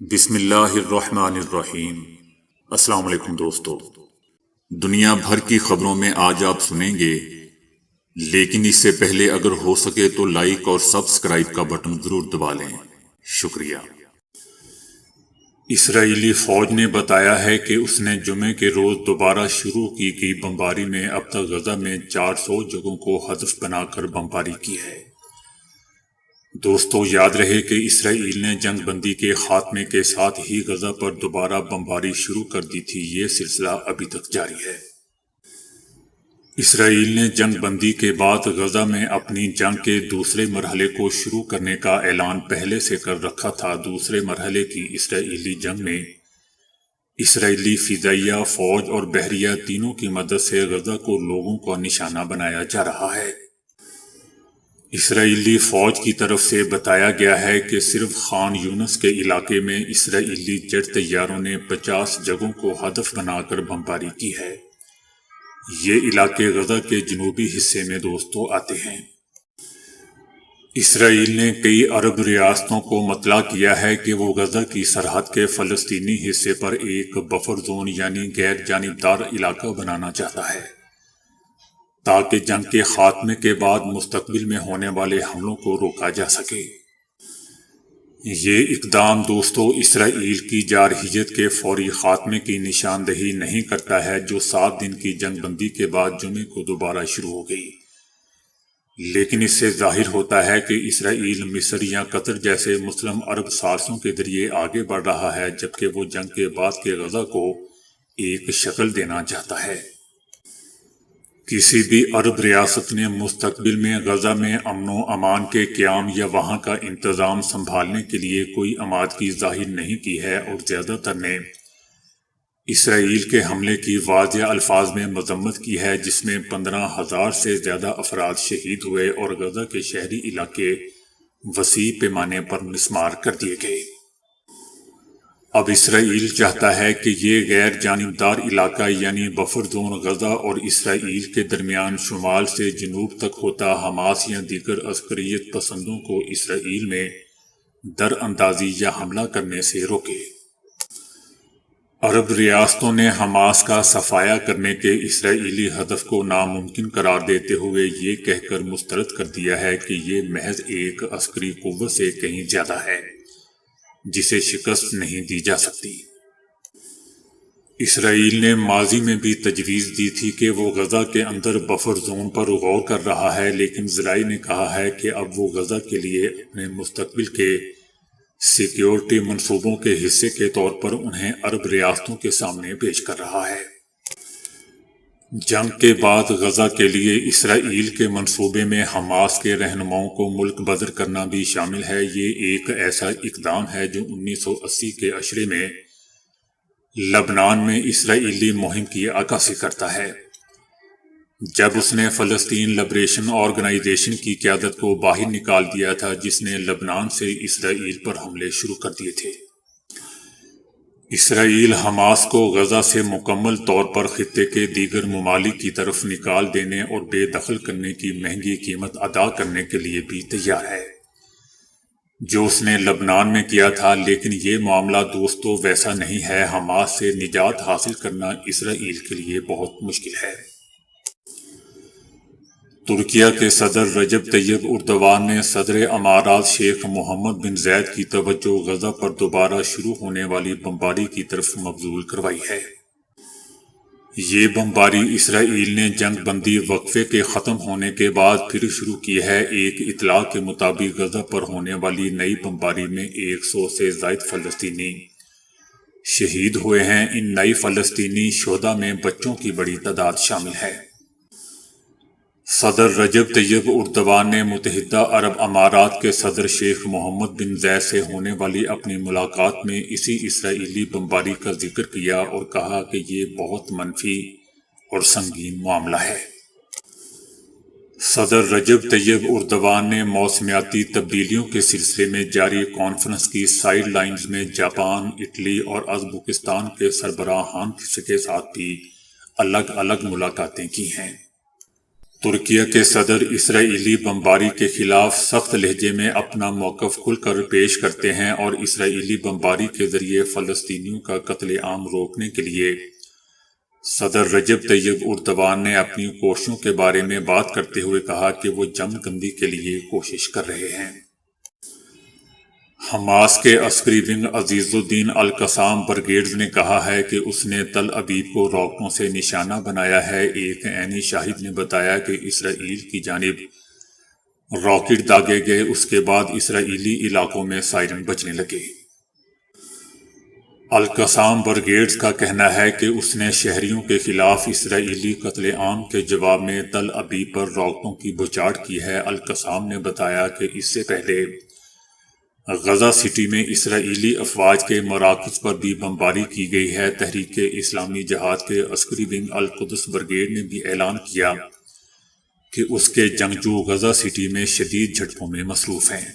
بسم اللہ الرحمن الرحیم۔ السلام علیکم دوستو، دنیا بھر کی خبروں میں آج آپ سنیں گے، لیکن اس سے پہلے اگر ہو سکے تو لائک اور سبسکرائب کا بٹن ضرور دبا لیں۔ شکریہ۔ اسرائیلی فوج نے بتایا ہے کہ اس نے جمعے کے روز دوبارہ شروع کی گئی بمباری میں اب تک غزہ میں 400 جگہوں کو ہدف بنا کر بمباری کی ہے۔ دوستو، یاد رہے کہ اسرائیل نے جنگ بندی کے خاتمے کے ساتھ ہی غزہ پر دوبارہ بمباری شروع کر دی تھی۔ یہ سلسلہ ابھی تک جاری ہے۔ اسرائیل نے جنگ بندی کے بعد غزہ میں اپنی جنگ کے دوسرے مرحلے کو شروع کرنے کا اعلان پہلے سے کر رکھا تھا۔ دوسرے مرحلے کی اسرائیلی جنگ میں اسرائیلی فضائیہ فوج اور بحریہ تینوں کی مدد سے غزہ کو لوگوں کا نشانہ بنایا جا رہا ہے۔ اسرائیلی فوج کی طرف سے بتایا گیا ہے کہ صرف خان یونس کے علاقے میں اسرائیلی جیٹ طیاروں نے 50 جگہوں کو ہدف بنا کر بمباری کی ہے۔ یہ علاقے غزہ کے جنوبی حصے میں دوستو آتے ہیں۔ اسرائیل نے کئی عرب ریاستوں کو مطلع کیا ہے کہ وہ غزہ کی سرحد کے فلسطینی حصے پر ایک بفر زون یعنی غیر جانبدار علاقہ بنانا چاہتا ہے، تاکہ جنگ کے خاتمے کے بعد مستقبل میں ہونے والے حملوں کو روکا جا سکے۔ یہ اقدام دوستو اسرائیل کی جارحیت کے فوری خاتمے کی نشاندہی نہیں کرتا ہے، جو 7 دن کی جنگ بندی کے بعد جمعے کو دوبارہ شروع ہو گئی، لیکن اس سے ظاہر ہوتا ہے کہ اسرائیل مصر یا قطر جیسے مسلم عرب ثالثوں کے ذریعے آگے بڑھ رہا ہے، جبکہ وہ جنگ کے بعد کے غزہ کو ایک شکل دینا چاہتا ہے۔ کسی بھی عرب ریاست نے مستقبل میں غزہ میں امن و امان کے قیام یا وہاں کا انتظام سنبھالنے کے لیے کوئی آمادگی ظاہر نہیں کی ہے، اور زیادہ تر نے اسرائیل کے حملے کی واضح الفاظ میں مذمت کی ہے، جس میں 15,000 سے زیادہ افراد شہید ہوئے اور غزہ کے شہری علاقے وسیع پیمانے پر مسمار کر دیے گئے۔ اب اسرائیل چاہتا ہے کہ یہ غیر جانبدار علاقہ یعنی بفر زون غزہ اور اسرائیل کے درمیان شمال سے جنوب تک ہوتا حماس یا دیگر عسکریت پسندوں کو اسرائیل میں در اندازی یا حملہ کرنے سے روکے۔ عرب ریاستوں نے حماس کا صفایا کرنے کے اسرائیلی ہدف کو ناممکن قرار دیتے ہوئے یہ کہہ کر مسترد کر دیا ہے کہ یہ محض ایک عسکری قوت سے کہیں زیادہ ہے، جسے شکست نہیں دی جا سکتی۔ اسرائیل نے ماضی میں بھی تجویز دی تھی کہ وہ غزہ کے اندر بفر زون پر غور کر رہا ہے، لیکن ذرائع نے کہا ہے کہ اب وہ غزہ کے لیے اپنے مستقبل کے سیکیورٹی منصوبوں کے حصے کے طور پر انہیں عرب ریاستوں کے سامنے پیش کر رہا ہے۔ جنگ کے بعد غزہ کے لیے اسرائیل کے منصوبے میں حماس کے رہنماؤں کو ملک بدر کرنا بھی شامل ہے۔ یہ ایک ایسا اقدام ہے جو 1980 کے عشرے میں لبنان میں اسرائیلی مہم کی عکاسی کرتا ہے، جب اس نے فلسطین لبریشن آرگنائزیشن کی قیادت کو باہر نکال دیا تھا، جس نے لبنان سے اسرائیل پر حملے شروع کر دیے تھے۔ اسرائیل حماس کو غزہ سے مکمل طور پر خطے کے دیگر ممالک کی طرف نکال دینے اور بے دخل کرنے کی مہنگی قیمت ادا کرنے کے لیے بھی تیار ہے، جو اس نے لبنان میں کیا تھا، لیکن یہ معاملہ دوستو ویسا نہیں ہے۔ حماس سے نجات حاصل کرنا اسرائیل کے لیے بہت مشکل ہے۔ ترکیہ کے صدر رجب طیب اردوان نے صدر امارات شیخ محمد بن زید کی توجہ غزہ پر دوبارہ شروع ہونے والی بمباری کی طرف مبذول کروائی ہے۔ یہ بمباری اسرائیل نے جنگ بندی وقفے کے ختم ہونے کے بعد پھر شروع کی ہے۔ ایک اطلاع کے مطابق غزہ پر ہونے والی نئی بمباری میں 100 سے زائد فلسطینی شہید ہوئے ہیں۔ ان نئی فلسطینی شہداء میں بچوں کی بڑی تعداد شامل ہے۔ صدر رجب طیب اردوان نے متحدہ عرب امارات کے صدر شیخ محمد بن زید سے ہونے والی اپنی ملاقات میں اسی اسرائیلی بمباری کا ذکر کیا اور کہا کہ یہ بہت منفی اور سنگین معاملہ ہے۔ صدر رجب طیب اردوان نے موسمیاتی تبدیلیوں کے سلسلے میں جاری کانفرنس کی سائیڈ لائنز میں جاپان، اٹلی اور ازبکستان کے سربراہان کے ساتھ بھی الگ الگ ملاقاتیں کی ہیں۔ ترکیہ کے صدر اسرائیلی بمباری کے خلاف سخت لہجے میں اپنا موقف کھل کر پیش کرتے ہیں اور اسرائیلی بمباری کے ذریعے فلسطینیوں کا قتل عام روکنے کے لیے صدر رجب طیب ایردوان نے اپنی کوششوں کے بارے میں بات کرتے ہوئے کہا کہ وہ جنگ بندی کے لیے کوشش کر رہے ہیں۔ حماس کے عسکری ونگ عزیز الدین القسام برگیڈز نے کہا ہے کہ اس نے تل ابیب کو راکٹوں سے نشانہ بنایا ہے۔ ایک عینی شاہد نے بتایا کہ اسرائیل کی جانب راکٹ داغے گئے، اس کے بعد اسرائیلی علاقوں میں سائرن بجنے لگے۔ القسام برگیڈز کا کہنا ہے کہ اس نے شہریوں کے خلاف اسرائیلی قتل عام کے جواب میں تل ابیب پر راکٹوں کی بچھاڑ کی ہے۔ القسام نے بتایا کہ اس سے پہلے غزہ سٹی میں اسرائیلی افواج کے مراکز پر بھی بمباری کی گئی ہے۔ تحریک اسلامی جہاد کے عسکری ونگ القدس برگیڈ نے بھی اعلان کیا کہ اس کے جنگجو غزہ سٹی میں شدید جھڑپوں میں مصروف ہیں۔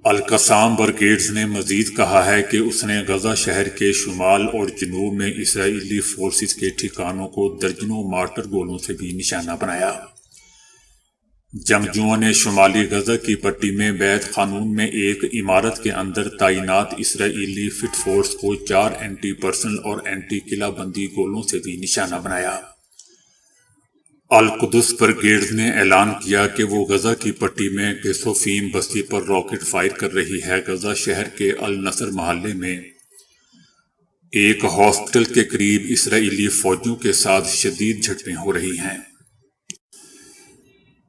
القسام برگیڈز نے مزید کہا ہے کہ اس نے غزہ شہر کے شمال اور جنوب میں اسرائیلی فورسز کے ٹھکانوں کو درجنوں مارٹر گولوں سے بھی نشانہ بنایا۔ جنگجوؤں نے شمالی غزہ کی پٹی میں بیت خانون میں ایک عمارت کے اندر تعینات اسرائیلی فٹ فورس کو 4 اینٹی پرسنل اور اینٹی قلعہ بندی گولوں سے بھی نشانہ بنایا۔ القدس برگیڈز نے اعلان کیا کہ وہ غزہ کی پٹی میں کیسوفیم بستی پر راکٹ فائر کر رہی ہے۔ غزہ شہر کے النصر محلے میں ایک ہاسپٹل کے قریب اسرائیلی فوجیوں کے ساتھ شدید جھڑپیں ہو رہی ہیں۔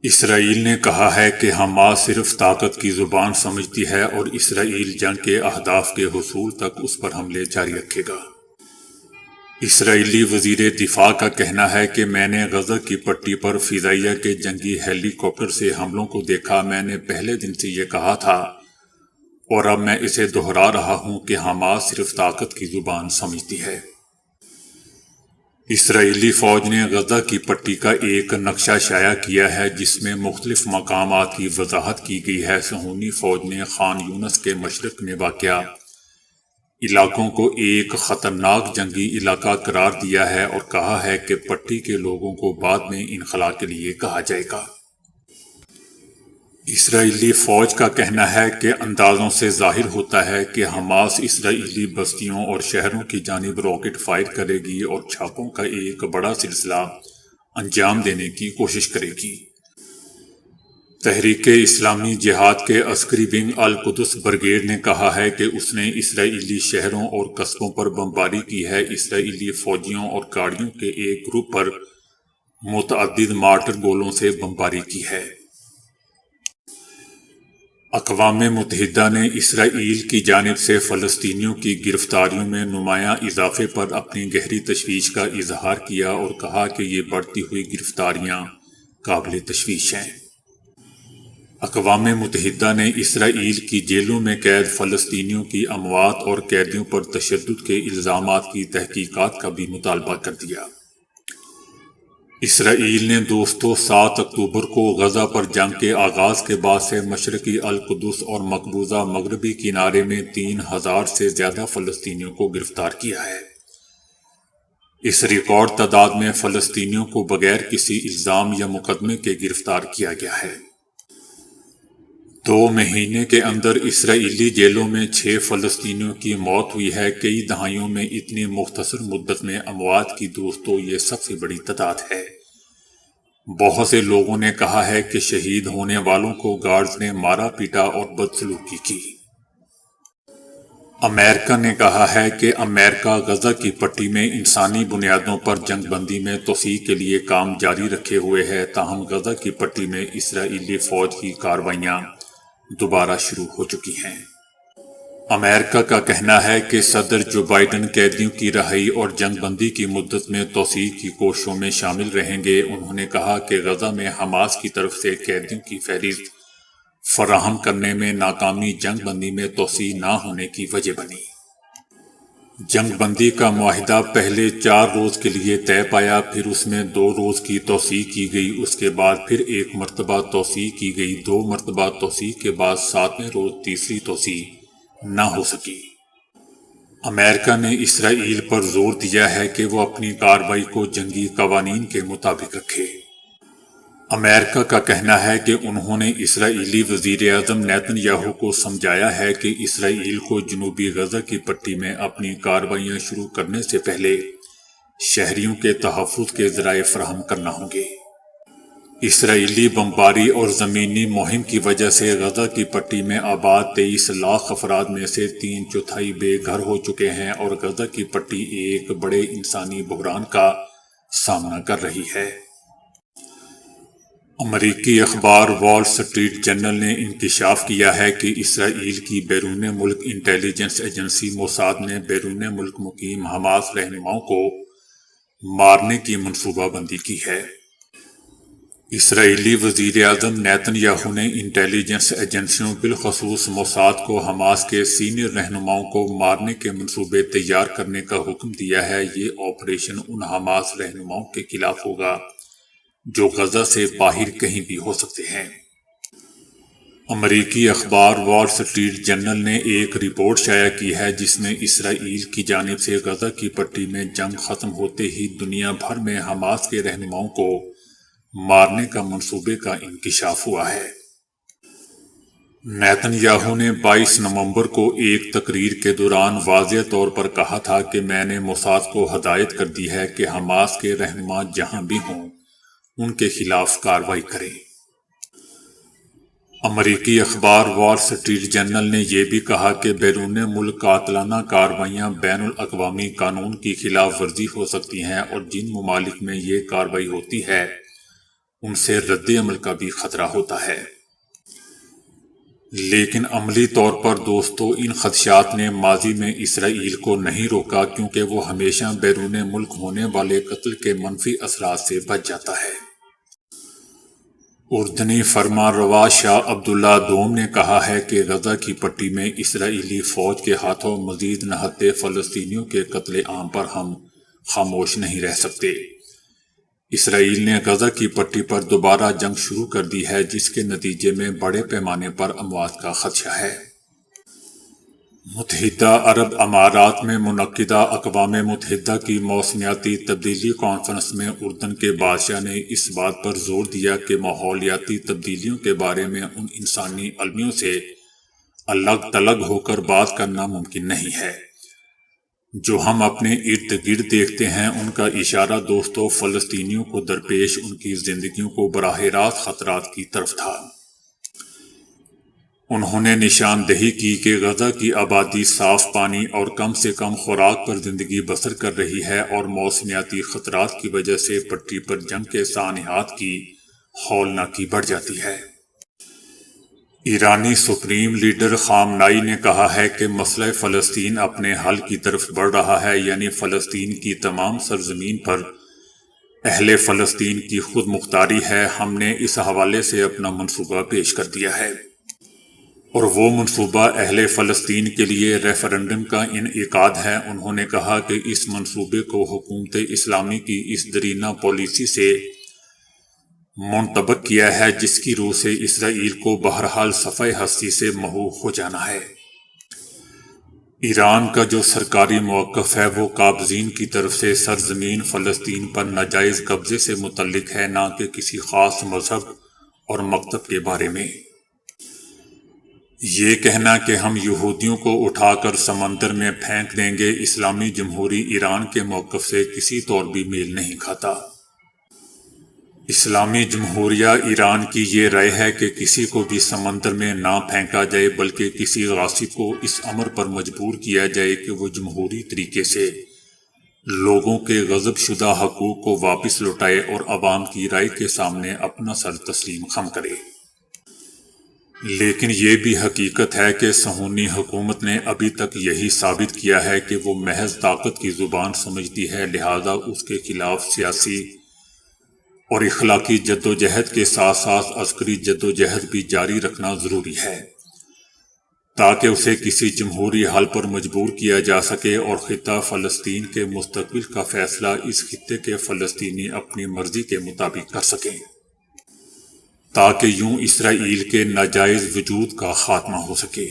اسرائیل نے کہا ہے کہ حماس صرف طاقت کی زبان سمجھتی ہے اور اسرائیل جنگ کے اہداف کے حصول تک اس پر حملے جاری رکھے گا۔ اسرائیلی وزیر دفاع کا کہنا ہے کہ میں نے غزہ کی پٹی پر فضائیہ کے جنگی ہیلی کاپٹر سے حملوں کو دیکھا۔ میں نے پہلے دن سے یہ کہا تھا اور اب میں اسے دہرا رہا ہوں کہ حماس صرف طاقت کی زبان سمجھتی ہے۔ اسرائیلی فوج نے غزہ کی پٹی کا ایک نقشہ شائع کیا ہے جس میں مختلف مقامات کی وضاحت کی گئی ہے۔ صہیونی فوج نے خان یونس کے مشرق میں واقع علاقوں کو ایک خطرناک جنگی علاقہ قرار دیا ہے اور کہا ہے کہ پٹی کے لوگوں کو بعد میں انخلا کے لیے کہا جائے گا۔ اسرائیلی فوج کا کہنا ہے کہ اندازوں سے ظاہر ہوتا ہے کہ حماس اسرائیلی بستیوں اور شہروں کی جانب راکٹ فائر کرے گی اور چھاپوں کا ایک بڑا سلسلہ انجام دینے کی کوشش کرے گی۔ تحریک اسلامی جہاد کے عسکری ونگ القدس برگیڈ نے کہا ہے کہ اس نے اسرائیلی شہروں اور قصبوں پر بمباری کی ہے۔ اسرائیلی فوجیوں اور گاڑیوں کے ایک گروپ پر متعدد مارٹر گولوں سے بمباری کی ہے۔ اقوام متحدہ نے اسرائیل کی جانب سے فلسطینیوں کی گرفتاریوں میں نمایاں اضافے پر اپنی گہری تشویش کا اظہار کیا اور کہا کہ یہ بڑھتی ہوئی گرفتاریاں قابل تشویش ہیں۔ اقوام متحدہ نے اسرائیل کی جیلوں میں قید فلسطینیوں کی اموات اور قیدیوں پر تشدد کے الزامات کی تحقیقات کا بھی مطالبہ کر دیا۔ اسرائیل نے 7 اکتوبر کو غزہ پر جنگ کے آغاز کے بعد سے مشرقی القدس اور مقبوضہ مغربی کنارے میں 3000 سے زیادہ فلسطینیوں کو گرفتار کیا ہے۔ اس ریکارڈ تعداد میں فلسطینیوں کو بغیر کسی الزام یا مقدمے کے گرفتار کیا گیا ہے۔ 2 مہینے کے اندر اسرائیلی جیلوں میں 6 فلسطینیوں کی موت ہوئی ہے۔ کئی دہائیوں میں اتنی مختصر مدت میں اموات کی دوستو یہ سب سے بڑی تعداد ہے۔ بہت سے لوگوں نے کہا ہے کہ شہید ہونے والوں کو گارڈز نے مارا پیٹا اور بدسلوکی کی۔ امریکہ نے کہا ہے کہ امریکہ غزہ کی پٹی میں انسانی بنیادوں پر جنگ بندی میں توسیع کے لیے کام جاری رکھے ہوئے ہے، تاہم غزہ کی پٹی میں اسرائیلی فوج کی کارروائیاں دوبارہ شروع ہو چکی ہیں۔ امریکہ کا کہنا ہے کہ صدر جو بائیڈن قیدیوں کی رہائی اور جنگ بندی کی مدت میں توسیع کی کوششوں میں شامل رہیں گے۔ انہوں نے کہا کہ غزہ میں حماس کی طرف سے قیدیوں کی فہرست فراہم کرنے میں ناکامی جنگ بندی میں توسیع نہ ہونے کی وجہ بنی۔ جنگ بندی کا معاہدہ پہلے 4 روز کے لیے طے پایا، پھر اس میں 2 روز کی توسیع کی گئی، اس کے بعد پھر 1 مرتبہ توسیع کی گئی، 2 مرتبہ توسیع کے بعد 7ویں روز تیسری توسیع نہ ہو سکی۔ امریکہ نے اسرائیل پر زور دیا ہے کہ وہ اپنی کارروائی کو جنگی قوانین کے مطابق رکھے۔ امریکہ کا کہنا ہے کہ انہوں نے اسرائیلی وزیر اعظم نیتن یاہو کو سمجھایا ہے کہ اسرائیل کو جنوبی غزہ کی پٹی میں اپنی کارروائیاں شروع کرنے سے پہلے شہریوں کے تحفظ کے ذرائع فراہم کرنا ہوں گے۔ اسرائیلی بمباری اور زمینی مہم کی وجہ سے غزہ کی پٹی میں آباد 23 لاکھ افراد میں سے 3/4 بے گھر ہو چکے ہیں اور غزہ کی پٹی ایک بڑے انسانی بحران کا سامنا کر رہی ہے۔ امریکی اخبار وال سٹریٹ جرنل نے انکشاف کیا ہے کہ اسرائیل کی بیرون ملک انٹیلیجنس ایجنسی موساد نے بیرون ملک مقیم حماس رہنماؤں کو مارنے کی منصوبہ بندی کی ہے۔ اسرائیلی وزیر اعظم نیتن یاہو نے انٹیلیجنس ایجنسیوں بالخصوص موساد کو حماس کے سینئر رہنماؤں کو مارنے کے منصوبے تیار کرنے کا حکم دیا ہے۔ یہ آپریشن ان حماس رہنماؤں کے خلاف ہوگا جو غزہ سے باہر کہیں بھی ہو سکتے ہیں۔ امریکی اخبار وال سٹریٹ جرنل نے ایک رپورٹ شائع کی ہے جس میں اسرائیل کی جانب سے غزہ کی پٹی میں جنگ ختم ہوتے ہی دنیا بھر میں حماس کے رہنماؤں کو مارنے کا منصوبے کا انکشاف ہوا ہے۔ نیتن یاہو نے 22 نومبر کو ایک تقریر کے دوران واضح طور پر کہا تھا کہ میں نے موساد کو ہدایت کر دی ہے کہ حماس کے رہنما جہاں بھی ہوں ان کے خلاف کارروائی کریں۔ امریکی اخبار وال سٹریٹ جرنل نے یہ بھی کہا کہ بیرون ملک قاتلانہ کارروائیاں بین الاقوامی قانون کی خلاف ورزی ہو سکتی ہیں اور جن ممالک میں یہ کارروائی ہوتی ہے ان سے رد عمل کا بھی خطرہ ہوتا ہے۔ لیکن عملی طور پر دوستو ان خدشات نے ماضی میں اسرائیل کو نہیں روکا کیونکہ وہ ہمیشہ بیرون ملک ہونے والے قتل کے منفی اثرات سے بچ جاتا ہے۔ اردنی فرمان روا شاہ عبداللہ دوم نے کہا ہے کہ غزہ کی پٹی میں اسرائیلی فوج کے ہاتھوں مزید نہتے فلسطینیوں کے قتل عام پر ہم خاموش نہیں رہ سکتے۔ اسرائیل نے غزہ کی پٹی پر دوبارہ جنگ شروع کر دی ہے جس کے نتیجے میں بڑے پیمانے پر اموات کا خدشہ ہے۔ متحدہ عرب امارات میں منعقدہ اقوام متحدہ کی موسمیاتی تبدیلی کانفرنس میں اردن کے بادشاہ نے اس بات پر زور دیا کہ ماحولیاتی تبدیلیوں کے بارے میں ان انسانی المیوں سے الگ تلگ ہو کر بات کرنا ممکن نہیں ہے جو ہم اپنے ارد گرد دیکھتے ہیں۔ ان کا اشارہ دوستوں فلسطینیوں کو درپیش ان کی زندگیوں کو براہ راست خطرات کی طرف تھا۔ انہوں نے نشاندہی کی کہ غزہ کی آبادی صاف پانی اور کم سے کم خوراک پر زندگی بسر کر رہی ہے اور موسمیاتی خطرات کی وجہ سے پٹی پر جنگ کے سانحات کی ہولناکی بڑھ جاتی ہے۔ ایرانی سپریم لیڈر خامنائی نے کہا ہے کہ مسئلہ فلسطین اپنے حل کی طرف بڑھ رہا ہے، یعنی فلسطین کی تمام سرزمین پر اہل فلسطین کی خود مختاری ہے۔ ہم نے اس حوالے سے اپنا منصوبہ پیش کر دیا ہے اور وہ منصوبہ اہل فلسطین کے لیے ریفرنڈم کا انعقاد ہے۔ انہوں نے کہا کہ اس منصوبے کو حکومت اسلامی کی اس دیرینہ پالیسی سے منطبق کیا ہے جس کی روح سے اسرائیل کو بہرحال صفحہ ہستی سے محو ہو جانا ہے۔ ایران کا جو سرکاری موقف ہے وہ قابضین کی طرف سے سرزمین فلسطین پر ناجائز قبضے سے متعلق ہے، نہ کہ کسی خاص مذہب اور مکتب کے بارے میں۔ یہ کہنا کہ ہم یہودیوں کو اٹھا کر سمندر میں پھینک دیں گے اسلامی جمہوری ایران کے موقف سے کسی طور بھی میل نہیں کھاتا۔ اسلامی جمہوریہ ایران کی یہ رائے ہے کہ کسی کو بھی سمندر میں نہ پھینکا جائے بلکہ کسی غاصب کو اس امر پر مجبور کیا جائے کہ وہ جمہوری طریقے سے لوگوں کے غصب شدہ حقوق کو واپس لوٹائے اور عوام کی رائے کے سامنے اپنا سر تسلیم خم کرے۔ لیکن یہ بھی حقیقت ہے کہ صہیونی حکومت نے ابھی تک یہی ثابت کیا ہے کہ وہ محض طاقت کی زبان سمجھتی ہے، لہذا اس کے خلاف سیاسی اور اخلاقی جدوجہد کے ساتھ ساتھ عسکری جدوجہد بھی جاری رکھنا ضروری ہے تاکہ اسے کسی جمہوری حل پر مجبور کیا جا سکے اور خطہ فلسطین کے مستقبل کا فیصلہ اس خطے کے فلسطینی اپنی مرضی کے مطابق کر سکیں، تاکہ یوں اسرائیل کے ناجائز وجود کا خاتمہ ہو سکے۔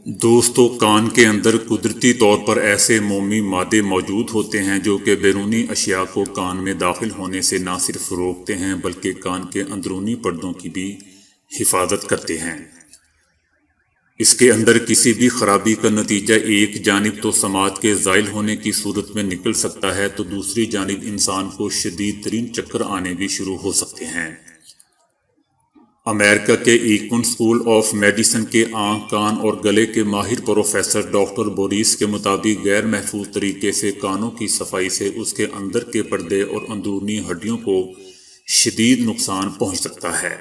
دوستو، کان کے اندر قدرتی طور پر ایسے مومی مادے موجود ہوتے ہیں جو کہ بیرونی اشیاء کو کان میں داخل ہونے سے نہ صرف روکتے ہیں بلکہ کان کے اندرونی پردوں کی بھی حفاظت کرتے ہیں۔ اس کے اندر کسی بھی خرابی کا نتیجہ ایک جانب تو سماعت کے زائل ہونے کی صورت میں نکل سکتا ہے تو دوسری جانب انسان کو شدید ترین چکر آنے بھی شروع ہو سکتے ہیں۔ امریکہ کے ایکون اسکول آف میڈیسن کے آنکھ، کان اور گلے کے ماہر پروفیسر ڈاکٹر بوریس کے مطابق غیر محفوظ طریقے سے کانوں کی صفائی سے اس کے اندر کے پردے اور اندرونی ہڈیوں کو شدید نقصان پہنچ سکتا ہے،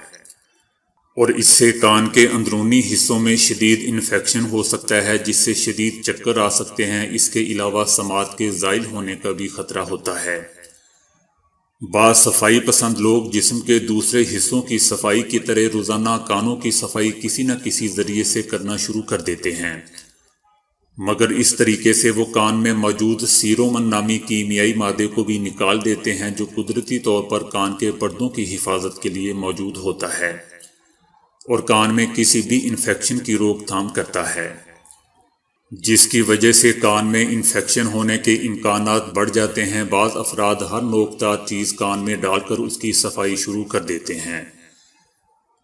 اور اس سے کان کے اندرونی حصوں میں شدید انفیکشن ہو سکتا ہے جس سے شدید چکر آ سکتے ہیں۔ اس کے علاوہ سماعت کے زائل ہونے کا بھی خطرہ ہوتا ہے۔ بعض صفائی پسند لوگ جسم کے دوسرے حصوں کی صفائی کی طرح روزانہ کانوں کی صفائی کسی نہ کسی ذریعے سے کرنا شروع کر دیتے ہیں، مگر اس طریقے سے وہ کان میں موجود سیرومن نامی کیمیائی مادے کو بھی نکال دیتے ہیں جو قدرتی طور پر کان کے پردوں کی حفاظت کے لیے موجود ہوتا ہے اور کان میں کسی بھی انفیکشن کی روک تھام کرتا ہے، جس کی وجہ سے کان میں انفیکشن ہونے کے امکانات بڑھ جاتے ہیں۔ بعض افراد ہر نوکدار چیز کان میں ڈال کر اس کی صفائی شروع کر دیتے ہیں،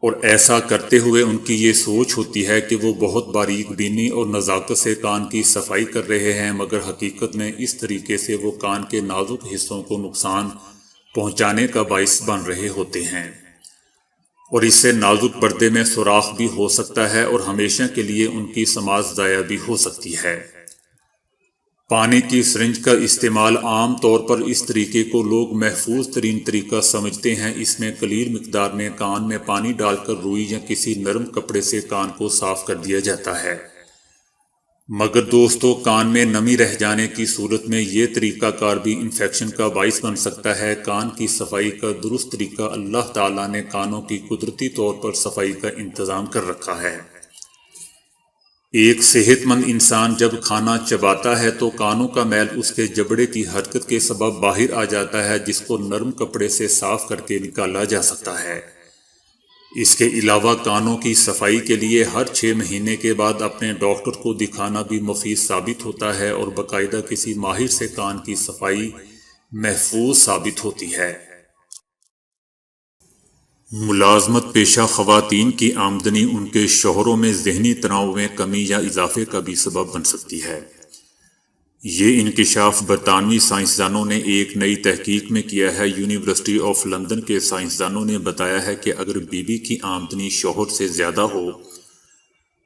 اور ایسا کرتے ہوئے ان کی یہ سوچ ہوتی ہے کہ وہ بہت باریک بینی اور نزاکت سے کان کی صفائی کر رہے ہیں، مگر حقیقت میں اس طریقے سے وہ کان کے نازک حصوں کو نقصان پہنچانے کا باعث بن رہے ہوتے ہیں، اور اس سے نازک پردے میں سوراخ بھی ہو سکتا ہے اور ہمیشہ کے لیے ان کی سماعت ضائع بھی ہو سکتی ہے۔ پانی کی سرنج کا استعمال عام طور پر اس طریقے کو لوگ محفوظ ترین طریقہ سمجھتے ہیں۔ اس میں قلیل مقدار میں کان میں پانی ڈال کر روئی یا کسی نرم کپڑے سے کان کو صاف کر دیا جاتا ہے، مگر دوستو، کان میں نمی رہ جانے کی صورت میں یہ طریقہ کار بھی انفیکشن کا باعث بن سکتا ہے۔ کان کی صفائی کا درست طریقہ اللہ تعالیٰ نے کانوں کی قدرتی طور پر صفائی کا انتظام کر رکھا ہے۔ ایک صحت مند انسان جب کھانا چباتا ہے تو کانوں کا میل اس کے جبڑے کی حرکت کے سبب باہر آ جاتا ہے، جس کو نرم کپڑے سے صاف کر کے نکالا جا سکتا ہے۔ اس کے علاوہ کانوں کی صفائی کے لیے ہر 6 مہینے کے بعد اپنے ڈاکٹر کو دکھانا بھی مفید ثابت ہوتا ہے، اور باقاعدہ کسی ماہر سے کان کی صفائی محفوظ ثابت ہوتی ہے۔ ملازمت پیشہ خواتین کی آمدنی ان کے شوہروں میں ذہنی تناؤ میں کمی یا اضافے کا بھی سبب بن سکتی ہے۔ یہ انکشاف برطانوی سائنسدانوں نے ایک نئی تحقیق میں کیا ہے۔ یونیورسٹی آف لندن کے سائنسدانوں نے بتایا ہے کہ اگر بیوی کی آمدنی شوہر سے زیادہ ہو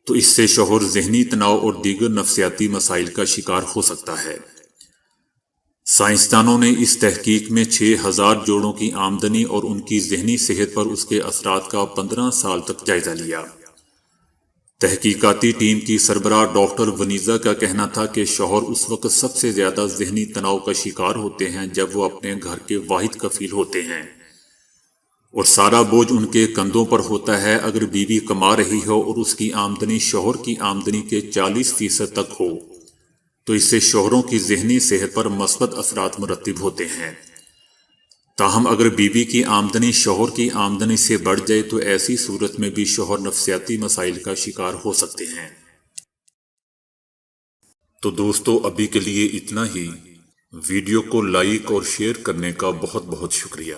تو اس سے شوہر ذہنی تناؤ اور دیگر نفسیاتی مسائل کا شکار ہو سکتا ہے۔ سائنسدانوں نے اس تحقیق میں 6000 جوڑوں کی آمدنی اور ان کی ذہنی صحت پر اس کے اثرات کا 15 سال تک جائزہ لیا۔ تحقیقاتی ٹیم کی سربراہ ڈاکٹر ونیزا کا کہنا تھا کہ شوہر اس وقت سب سے زیادہ ذہنی تناؤ کا شکار ہوتے ہیں جب وہ اپنے گھر کے واحد کفیل ہوتے ہیں اور سارا بوجھ ان کے کندھوں پر ہوتا ہے۔ اگر بیوی کما رہی ہو اور اس کی آمدنی شوہر کی آمدنی کے 40% تک ہو تو اس سے شوہروں کی ذہنی صحت پر مثبت اثرات مرتب ہوتے ہیں۔ تاہم اگر بیوی کی آمدنی شوہر کی آمدنی سے بڑھ جائے تو ایسی صورت میں بھی شوہر نفسیاتی مسائل کا شکار ہو سکتے ہیں۔ تو دوستو، ابھی کے لیے اتنا ہی۔ ویڈیو کو لائک اور شیئر کرنے کا بہت بہت شکریہ۔